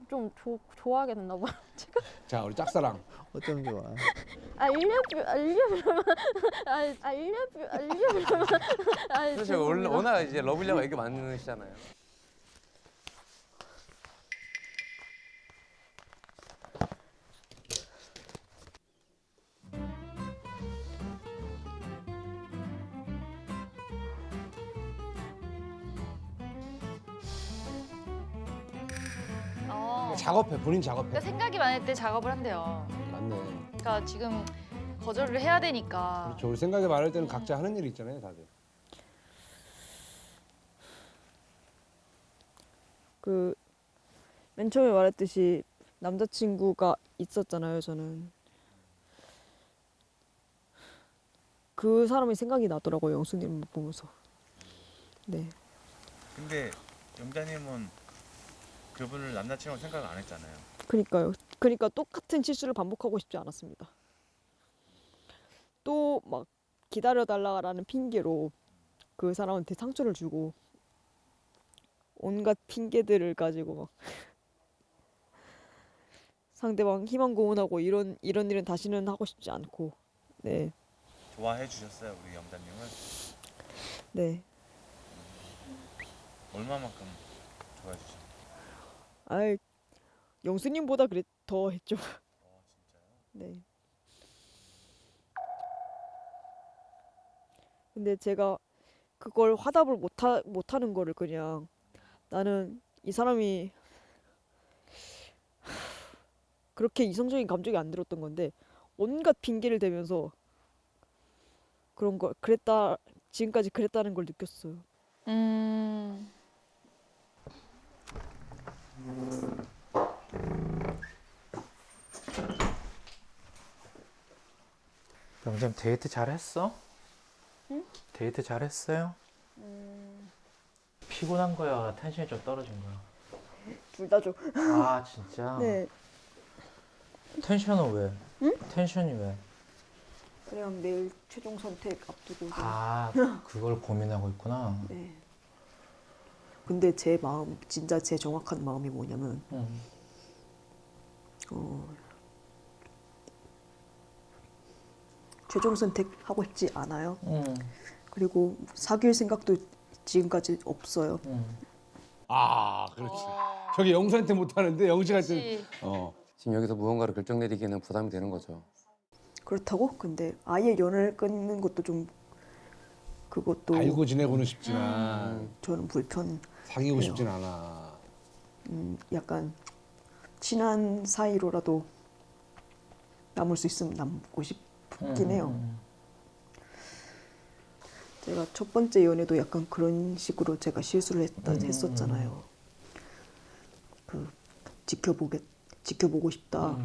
좀 좋아하게 됐나 봐. 지금. 자, 우리 짝사랑. 어쩜 좋아. 사실 워낙 이제 러블리가 애교 많으시잖아요. 작업해, 본인 작업해. 그러니까 생각이 많을 때 작업을 한대요. 맞네. 그러니까 지금 거절을 해야 되니까. 그렇죠. 우리 생각이 많을 때는 각자 하는 일이 있잖아요, 다들. 그 맨 처음에 말했듯이 남자친구가 있었잖아요. 저는 그 사람이 생각이 나더라고요. 영수님을 보면서. 네. 근데 영자님은 그분을 남자친구로 생각 안 했잖아요. 그니까요. 그러니까 똑같은 실수를 반복하고 싶지 않았습니다. 또 막 기다려달라는 핑계로 그 사람한테 상처를 주고 온갖 핑계들을 가지고 막 상대방 희망 고문하고 이런 일은 다시는 하고 싶지 않고. 네. 좋아해 주셨어요, 우리 영자님을? 네. 얼마만큼 좋아해 주셨어요? 아이, 영수님보다 더 했죠. 진짜요? 네. 근데 제가 그걸 화답을 못하는 거를 그냥 나는 이 사람이 그렇게 이성적인 감정이 안 들었던 건데 온갖 핑계를 대면서 그런 걸 지금까지 그랬다는 걸 느꼈어요. 영잼 데이트 잘했어? 응? 데이트 잘했어요? 피곤한 거야? 텐션이 좀 떨어진 거야? 둘 다죠. 아 진짜? 네. 텐션은 왜? 응? 텐션이 왜? 그냥 내일 최종 선택 앞두고. 아 그걸 고민하고 있구나. 네. 근데 제 마음, 진짜 제 정확한 마음이 뭐냐면 최종 선택하고 싶지 않아요. 그리고 사귈 생각도 지금까지 없어요. 아, 그렇지. 저기 영수한테 못하는데 영식한테. 그치. 지금 여기서 무언가를 결정 내리기에는 부담이 되는 거죠. 그렇다고? 근데 아예 연을 끊는 것도 좀 그것도 알고 지내고는 싶지만 저는 불편. 사귀고 싶진 않아. 약간 친한 사이로라도 남을 수 있으면 남고 싶긴 해요. 제가 첫 번째 연애도 약간 그런 식으로 제가 실수를 했었잖아요. 그 지켜보고 싶다.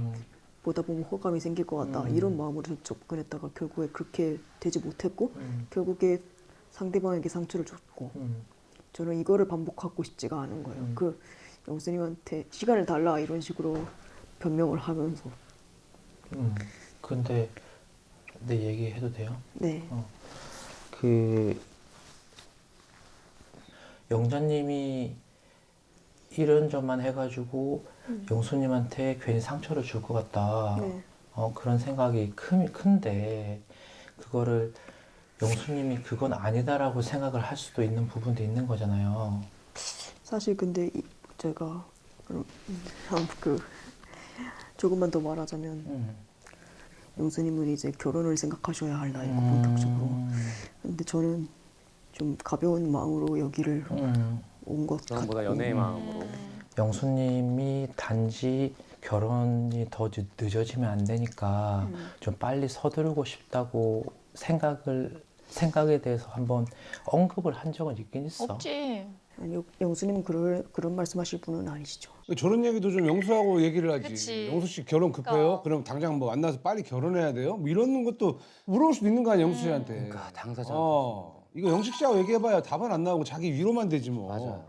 보다 보면 호감이 생길 것 같다. 이런 마음으로 접근했다가 결국에 그렇게 되지 못했고 결국에 상대방에게 상처를 줬고 저는 이거를 반복하고 싶지가 않은 거예요. 그 영수님한테 시간을 달라 이런 식으로 변명을 하면서. 근데 내 얘기해도 돼요? 네. 그 영자님이 이런저런 해가지고 영수님한테 괜히 상처를 줄 것 같다. 네. 그런 생각이 큰데 그거를 영수님이 그건 아니다라고 생각을 할 수도 있는 부분도 있는 거잖아요. 사실 근데 제가 그 조금만 더 말하자면 영수님은 이제 결혼을 생각하셔야 할 나이고 본격적으로. 근데 저는 좀 가벼운 마음으로 여기를 온 것 같아요. 그런보다 연애의 마음으로. 영수님이 단지 결혼이 더 늦어지면 안 되니까 좀 빨리 서두르고 싶다고 생각에 대해서 한번 언급을 한 적은 있긴 있어. 없지. 아니 영수님은 그런 말씀하실 분은 아니시죠. 저런 얘기도 좀 영수하고 얘기를 하지. 그치. 영수 씨 결혼 급해요? 그러니까. 그럼 당장 뭐 만나서 빨리 결혼해야 돼요? 뭐 이런 것도 물어볼 수도 있는 거 아니야, 영수 씨한테. 그러니까 당사자. 이거 영식 씨하고 얘기해봐야 답은 안 나오고 자기 위로만 되지 뭐. 맞아.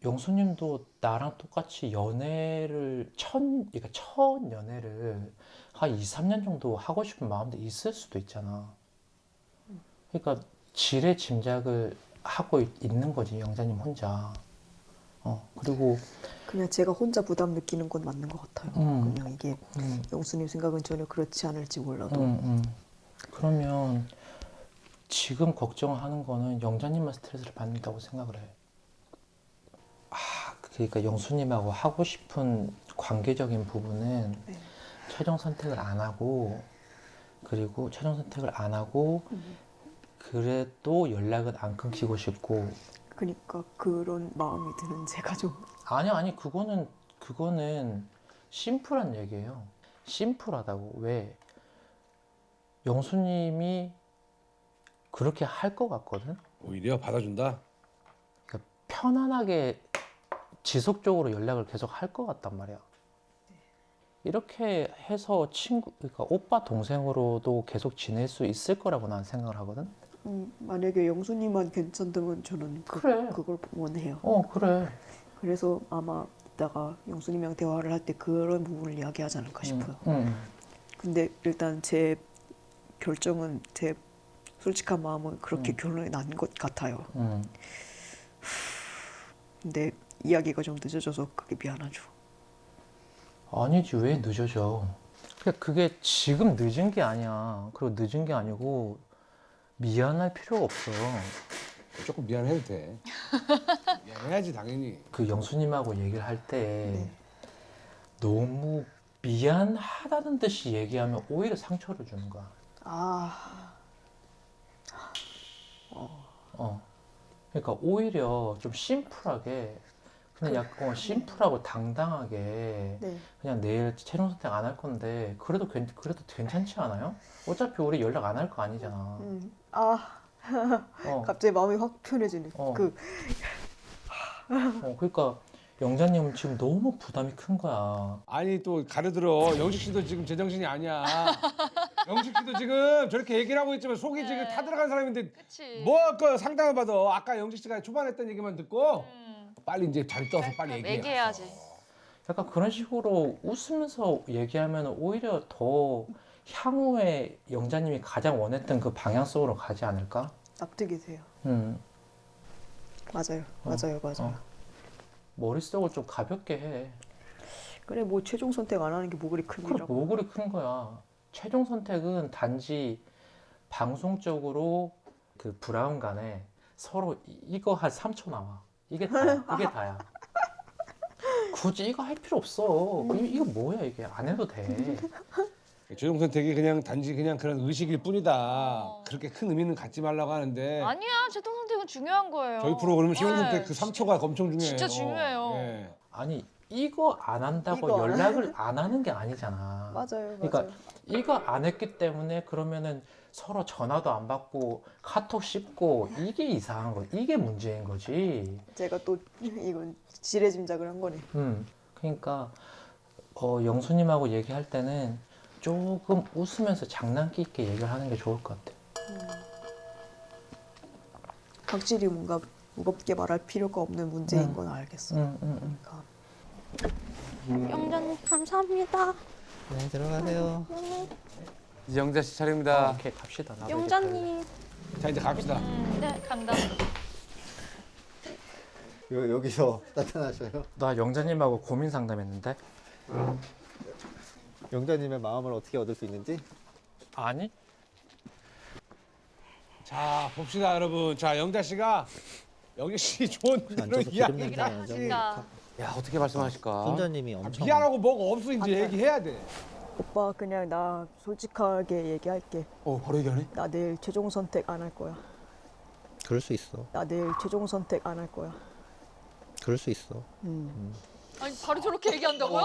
영수님도 나랑 똑같이 연애를 그러니까 첫 연애를 한 2, 3년 정도 하고 싶은 마음도 있을 수도 있잖아. 그러니까 지레 짐작을 하고 있는 거지, 영자님 혼자. 그리고 그냥 제가 혼자 부담 느끼는 건 맞는 것 같아요. 그냥 이게 영수님 생각은 전혀 그렇지 않을지 몰라도. 그러면 지금 걱정하는 거는 영자님만 스트레스를 받는다고 생각을 해. 그러니까 영수님하고 하고 싶은 관계적인 부분은 네. 최종 선택을 안 하고, 그리고 최종 선택을 안 하고 그래도 연락은 안 끊기고 싶고. 그러니까 그런 마음이 드는 제가 좀 아니 그거는 심플한 얘기예요. 심플하다고. 왜? 영수님이 그렇게 할 것 같거든. 오히려 받아준다. 그러니까 편안하게 지속적으로 연락을 계속 할 것 같단 말이야. 이렇게 해서 그러니까 오빠 동생으로도 계속 지낼 수 있을 거라고 난 생각을 하거든. 만약에 영수님만 괜찮다면 저는 그래. 그걸 원해요. 그래. 그래서 아마 이따가 영수님이랑 대화를 할 때 그런 부분을 이야기하지 않을까 싶어요. 근데 일단 제 결정은, 제 솔직한 마음은 그렇게 결론이 난 것 같아요. 근데 이야기가 좀 늦어져서 그게 미안하죠. 아니지, 왜 늦어져? 그게 지금 늦은 게 아니야. 그리고 늦은 게 아니고 미안할 필요가 없어. 조금 미안해도 돼. 미안해야지 당연히. 그 영수님하고 얘기를 할 때 네. 너무 미안하다는 듯이 얘기하면 오히려 상처를 주는 거야. 그러니까 오히려 좀 심플하게, 그냥 약간 심플하고 당당하게 네. 그냥 내일 최종 선택 안 할 건데 그래도 괜찮지 않아요? 어차피 우리 연락 안 할 거 아니잖아. 갑자기 마음이 확 편해지네. 그러니까 영자님은 지금 너무 부담이 큰 거야. 아니 또 가려들어. 영식 씨도 지금 제정신이 아니야. 영식 씨도 지금 저렇게 얘기를 하고 있지만 속이 지금 타들어간 사람인데 그치. 뭐 그 상담을 받아. 아까 영식 씨가 초반에 했던 얘기만 듣고 빨리 이제 자리 떠서 빨리 얘기해. 얘기해야지. 약간 그런 식으로 웃으면서 얘기하면 오히려 더 향후에 영자님이 가장 원했던 그 방향성으로 가지 않을까? 납득이 돼요. 맞아요. 머릿속을 좀 가볍게 해. 그래, 뭐 최종 선택 안 하는 게 뭐 그리 큰 그래, 일이라고. 뭐 그리 큰 거야. 최종 선택은 단지 방송적으로 그 브라운관에 서로 이거 한 3초 나와. 이게 다야. 이게 다야. 굳이 이거 할 필요 없어. 이거 뭐야 이게. 안 해도 돼. 최종 선택이 그냥 단지 그냥 그런 의식일 뿐이다. 그렇게 큰 의미는 갖지 말라고 하는데 아니야, 최종 선택은 중요한 거예요. 저희 프로그램은 최종 네. 선택 그 3초가 엄청 중요해요. 진짜 중요해요. 예. 아니 이거 안 한다고 이거 안 연락을 안 하는 게 아니잖아. 맞아요. 그러니까 이거 안 했기 때문에 그러면은 서로 전화도 안 받고 카톡 씹고 이게 이상한 거, 이게 문제인 거지. 제가 또 이건 지레짐작을 한 거네. 그러니까 영수님하고 얘기할 때는 조금 웃으면서 장난기 있게 얘기를 하는 게 좋을 것 같아. 확실히 뭔가 무겁게 말할 필요가 없는 문제인 건 알겠어요. 그러니까 영자님 감사합니다. 네, 들어가세요. 이제 영자 씨 차례입니다. 오케이 갑시다. 나도 이제 영자님. 자 이제 갑시다. 네, 간다. 여기서 나타나셔요. 갈래. 나 영자님하고 고민 상담했는데. 영자님의 마음을 어떻게 얻을 수 있는지. 아니? 자 봅시다 여러분. 자 영자 씨가 영자 씨 좋은 대로 앉아서 이야기를 기름 냄새 하지. 그러니까 야, 어떻게 말씀하실까? 손자님이 엄청 미안하고 뭐가 없어 이제 얘기해야 돼. 오빠 그냥 나 솔직하게 얘기할게. 바로 얘기하네. 나 내일 최종 선택 안 할 거야. 그럴 수 있어. 나 내일 최종 선택 안 할 거야. 그럴 수 있어. 아니, 바로 저렇게 얘기한다고요?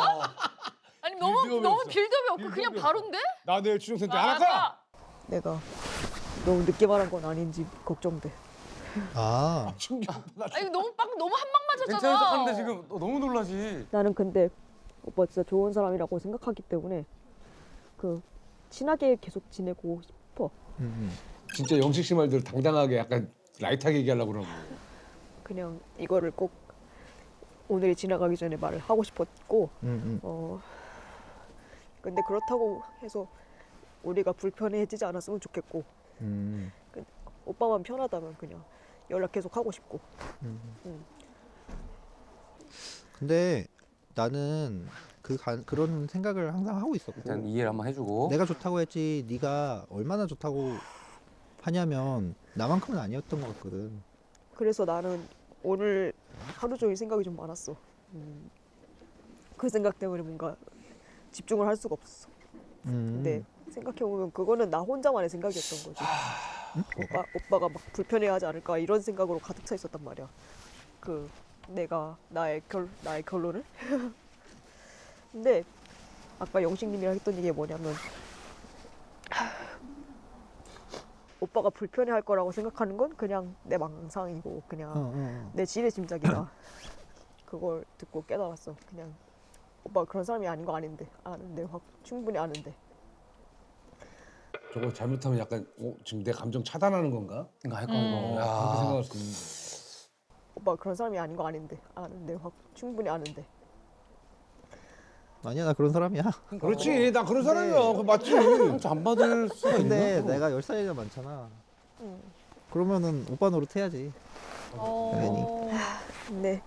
아니, 너무 빌드업이 없어. 빌드업이 없고 그냥 빌드업이 바로인데? 나 내일 최종 선택 안 할 거야. 내가 너무 늦게 말한 건 아닌지 걱정돼. 아, 아니, 너무 한 방 맞았잖아. 괜찮은 척하는데 지금 너무 놀라지. 나는 근데 오빠 진짜 좋은 사람이라고 생각하기 때문에 그 친하게 계속 지내고 싶어. 진짜 영식 씨 말대로 당당하게 약간 라이트하게 얘기하려고 그러고. 그냥 이거를 꼭 오늘이 지나가기 전에 말을 하고 싶었고 근데 그렇다고 해서 우리가 불편해지지 않았으면 좋겠고 오빠만 편하다면 그냥 연락 계속 하고 싶고. 근데 나는 그런 생각을 항상 하고 있었고 일단 이해를 한번 해주고. 내가 좋다고 했지 네가 얼마나 좋다고 하냐면 나만큼은 아니었던 것 같거든. 그래서 나는 오늘 하루 종일 생각이 좀 많았어. 그 생각 때문에 뭔가 집중을 할 수가 없었어. 근데 생각해보면 그거는 나 혼자만의 생각이었던 거지. 오빠가 막 불편해하지 않을까 이런 생각으로 가득 차 있었단 말이야. 그 내가 나의 결론을. 근데 아까 영식님이랑 했던 얘기가 뭐냐면 오빠가 불편해할 거라고 생각하는 건 그냥 내 망상이고 그냥 내 지레 짐작이다. 그걸 듣고 깨달았어. 그냥 오빠가 그런 사람이 아닌 거 아는데 충분히 아는데. 저거 잘못하면 약간 지금 내 감정 차단하는 건가? 이거 할까 이거. 그렇게 야. 생각할 수 있는데. 오빠가 그런 사람이 아닌 거 아는데 충분히 아는데. 아니야 나 그런 사람이야. 그렇지, 나 그런 사람이야. 그거 맞지. 상처 안 받을 수가 근데 있나? 내가 10살이나 많잖아. 응. 그러면은 오빠 노릇 해야지. 네.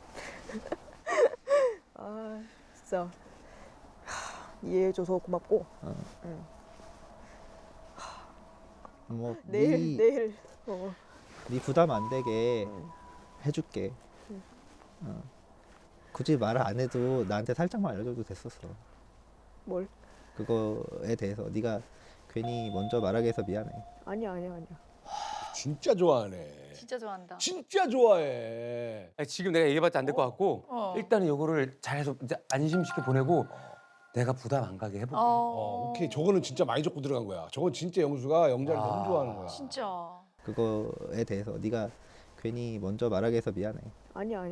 아 진짜 이해해줘서 고맙고. 뭐 내일 네 부담 안 되게 해줄게. 굳이 말을 안 해도 나한테 살짝만 알려줘도 됐었어. 뭘? 그거에 대해서 네가 괜히 먼저 말하게 해서 미안해. 아니야. 진짜 좋아하네. 진짜 좋아한다. 진짜 좋아해. 아니, 지금 내가 얘기해봤자 안 될 것 같고 일단은 요거를 잘해서 이제 안심시켜 보내고 내가 부담 안 가게 해볼게. 오케이. 저거는 진짜 많이 줬고 들어간 거야. 저건 진짜 영수가 영자를 너무 좋아하는 거야. 진짜. 그거에 대해서 네가 괜히 먼저 말하게 해서 미안해. 아니야.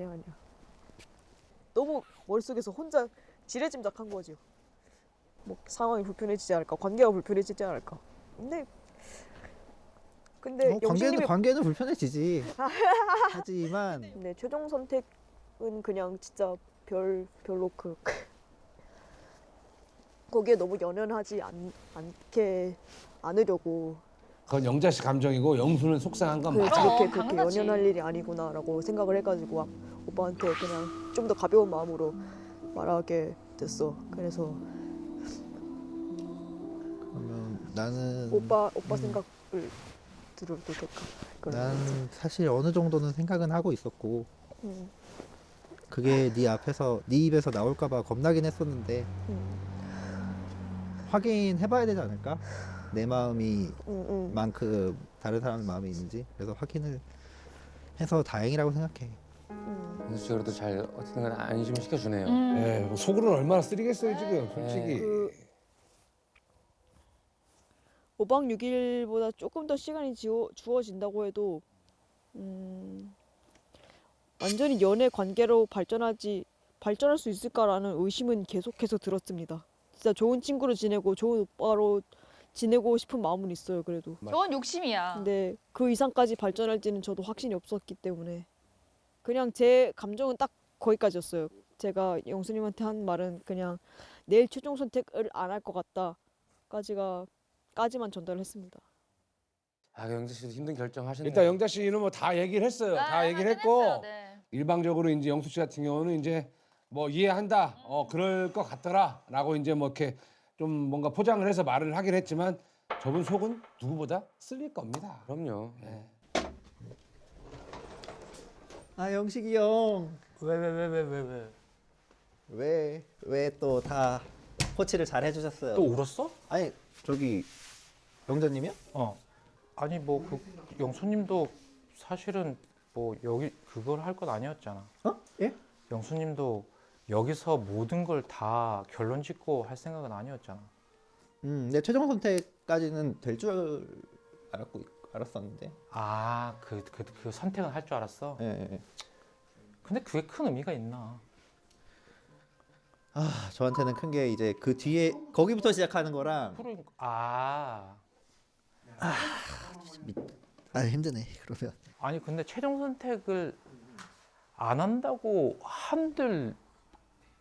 너무 머릿속에서 혼자 지레짐작한 거지. 뭐 상황이 불편해지지 않을까, 관계가 불편해지지 않을까. 근데 영식님이 관계는 불편해지지. 하지만 네, 최종 선택은 그냥 진짜 별로 거기에 너무 연연하지 않으려고. 그건 영자 씨 감정이고 영수는 속상한 건 맞아. 그렇게 당연하지. 연연할 일이 아니구나라고 생각을 해가지고 오빠한테 그냥 좀 더 가벼운 마음으로 말하게 됐어. 그래서 그러면 나는 오빠 생각을 들어도 될까? 난 사실 어느 정도는 생각은 하고 있었고 음. 그게 네 입에서 나올까봐 겁나긴 했었는데 확인해봐야 되지 않을까? 내 마음이 만큼 다른 사람의 마음이 있는지. 그래서 확인을 해서 다행이라고 생각해. 윤수 씨 그래도 잘 어쨌든 안심을 시켜주네요. 네, 속으로는 얼마나 쓰리겠어요 지금 솔직히. 5박 6일보다 조금 더 시간이 주어진다고 해도 완전히 연애 관계로 발전할 수 있을까라는 의심은 계속해서 들었습니다. 진짜 좋은 친구로 지내고 좋은 오빠로 지내고 싶은 마음은 있어요. 그래도. 저건 욕심이야. 근데 그 이상까지 발전할지는 저도 확신이 없었기 때문에 그냥 제 감정은 딱 거기까지였어요. 제가 영수님한테 한 말은 그냥 내일 최종 선택을 안 할 것 같다까지만 전달을 했습니다. 아, 영자 씨도 힘든 결정 하셨네요. 일단 영자 씨는 뭐 다 얘기를 했어요. 다 얘기를 했고 일방적으로 이제 영수 씨 같은 경우는 이제 뭐 이해한다. 그럴 것 같더라라고 이제 뭐 이렇게 좀 뭔가 포장을 해서 말을 하긴 했지만 저분 속은 누구보다 쓸릴 겁니다. 그럼요. 네. 아 영식이 형. 왜? 왜 또 다 코치를 잘 해주셨어요? 또 울었어? 아니 저기 영자님이요? 아니 뭐 그 영수님도 사실은 뭐 여기 그걸 할 건 아니었잖아. 예? 영수님도 여기서 모든 걸 다 결론 짓고 할 생각은 아니었잖아. 내 최종 선택까지는 될 줄 알았었는데. 아, 그 선택은 할 줄 알았어. 예. 근데 그게 큰 의미가 있나? 아 저한테는 큰 게 이제 그 뒤에 거기부터 시작하는 거랑. 힘드네 그러면. 아니 근데 최종 선택을 안 한다고 한들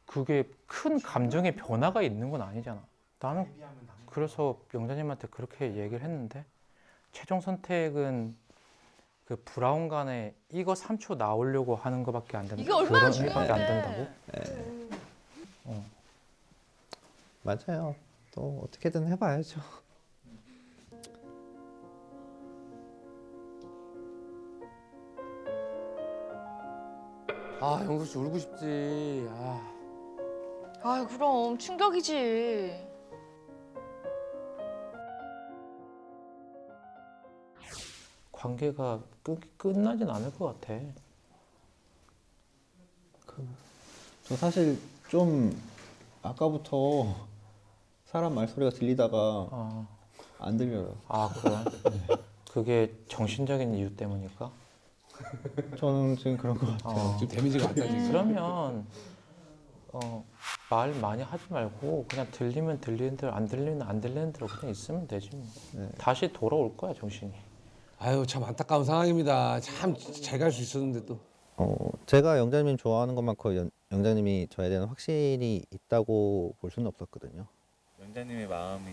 그게 큰 감정의 변화가 있는 건 아니잖아. 나는 그래서 영자님한테 그렇게 얘기를 했는데 최종 선택은 그 브라운관에 이거 3초 나오려고 하는 거밖에 안 된다. 이게 얼마나 그런 의미밖에 안 중요한데. 된다고? 맞아요. 또 어떻게든 해봐야죠. 아 영수 씨 울고 싶지. 아. 아유 그럼 충격이지. 관계가 끝나진 않을 것 같아. 저 사실 좀 아까부터 사람 말소리가 들리다가 어. 안 들려요. 아 그래? 그게 정신적인 이유 때문일까? 저는 지금 그런 것 같아요. 지금 데미지가 왔다 지금. 그러면 말 많이 하지 말고 그냥 들리면 들리는 대로 안 들리면 안 들리는 대로 그냥 있으면 되지 뭐. 네. 다시 돌아올 거야 정신이. 아유 참 안타까운 상황입니다. 참 잘 갈 수 있었는데 또. 제가 영자님 좋아하는 것만큼 영자님이 저에 대한 확신이 있다고 볼 수는 없었거든요. 영자님의 마음이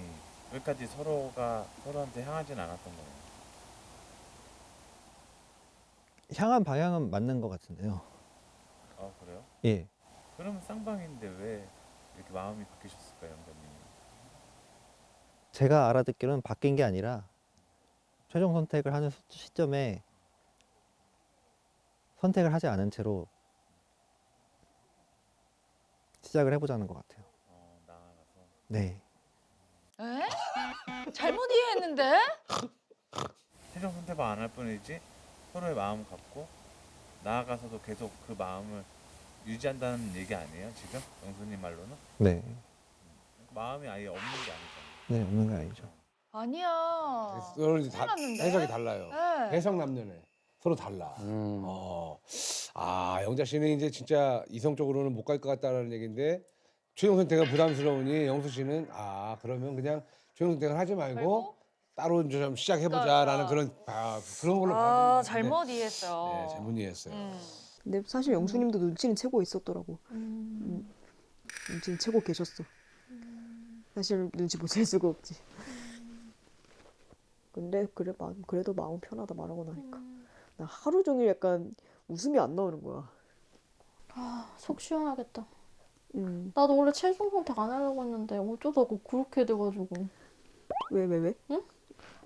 끝까지 서로한테 향하진 않았던 거예요. 향한 방향은 맞는 것 같은데요. 아 그래요? 예. 그러면 쌍방인데 왜 이렇게 마음이 바뀌셨을까요, 영자님? 제가 알아듣기로는 바뀐 게 아니라 최종 선택을 하는 시점에 선택을 하지 않은 채로 시작을 해보자는 것 같아요. 나아가서. 네. 에? 잘못 이해했는데? 최종 선택을 안 할 뿐이지 서로의 마음을 갖고 나아가서도 계속 그 마음을 유지한다는 얘기 아니에요, 지금? 영수님 말로는? 네. 마음이 아예 없는 게 아니잖아요. 네, 없는 게 아니죠. 아니야. 서로 이제 다 큰일 났는데? 해석이 달라요. 네. 해석 남녀네. 서로 달라. 영자 씨는 이제 진짜 이성적으로는 못 갈 것 같다라는 얘기인데 최종 선택가 부담스러우니 영수 씨는 그러면 그냥 최종 선택을 하지 말고 따로 이제 좀 시작해보자라는 그런 걸로 봐야 되는 잘못 이해했어요. 네, 잘못 이해했어요. 근데 사실 영수님도 눈치는 채고 있었더라고. 눈치는 채고 계셨어. 사실 눈치 못 챌 수가 없지. 근데 그래도 마음 편하다 말하고 나니까 나 하루 종일 약간 웃음이 안 나오는 거야. 속 시원하겠다. 음. 나도 원래 최종 선택 안 하려고 했는데 어쩌다가 그렇게 돼가지고. 왜?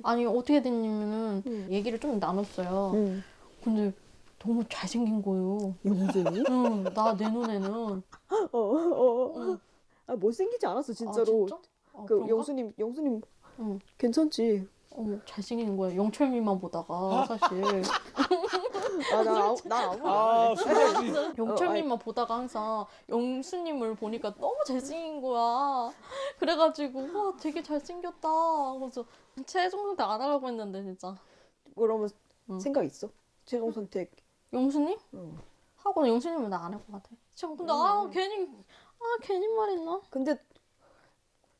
아니 어떻게 됐냐면은 얘기를 좀 나눴어요. 응. 근데 너무 잘생긴 거예요. 영수님이? 응, 내 눈에는. 못생기지 않았어 진짜로. 진짜? 그 그런가? 영수님 응. 괜찮지. 잘생긴 거야. 영철미만 보다가 사실. 나 아무 영철님만 보다가 항상 영수님을 보니까 너무 잘생긴 거야. 그래가지고 와 되게 잘생겼다. 그래서 최종 선택 안 하려고 했는데 진짜. 그러면 응. 생각 있어? 최종 선택. 영수님? 응. 하고는 영수님은 나 안 할 것 같아. 근데 괜히 말했나?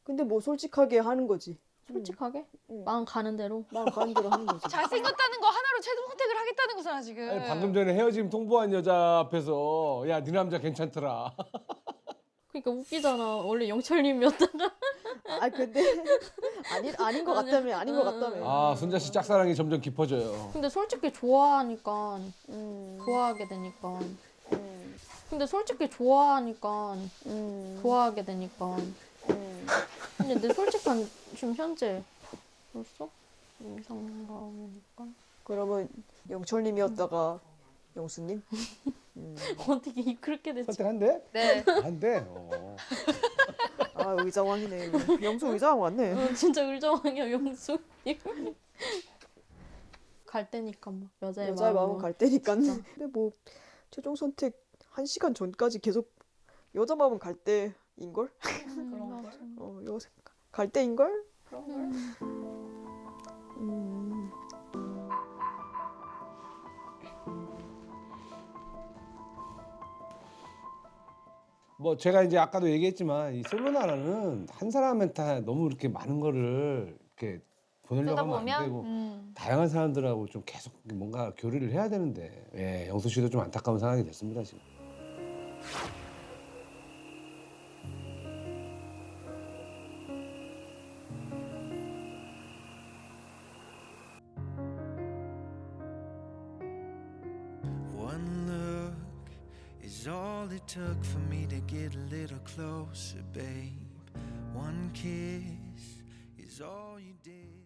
근데 뭐 솔직하게 하는 거지. 솔직하게? 응. 마음 가는 대로. 마음 가는 대로 하는 거지. 잘생겼다는 거 하나로 최종 선택을 하겠다는 거잖아 지금. 아니, 방금 전에 헤어짐 통보한 여자 앞에서 야, 네 남자 괜찮더라. 그러니까 웃기잖아. 원래 영철님이었다가. 근데 아닌 것 같다며. 아닌 것 같다며. 순자 씨 짝사랑이 점점 깊어져요. 근데 솔직히 좋아하니까 좋아하게 되니까. 근데 솔직히 좋아하니까 좋아하게 되니까. 근데 내 솔직한 지금 현재 벌써 이상가니까. 그러면 영철님이었다가 영수님? 어떻게 그렇게 됐지? 선택한대? 네. 안 돼. 의자왕이네. 영수 의자왕 맞네. 진짜 의정왕이야 영수님. 갈 때니까 막 여자의 마음은 갈 때니까. 근데 뭐 최종 선택 1시간 전까지 계속 여자 마음은 갈 때인걸? 갈 때인걸? 뭐 제가 이제 아까도 얘기했지만 이 솔로나라는 한 사람한테 너무 이렇게 많은 거를 이렇게 보내려고 하면 안 보면 되고 다양한 사람들하고 좀 계속 뭔가 교류를 해야 되는데 영수 씨도 좀 안타까운 상황이 됐습니다 지금. One look is all it took for me to get a little closer, babe. one kiss is all you did.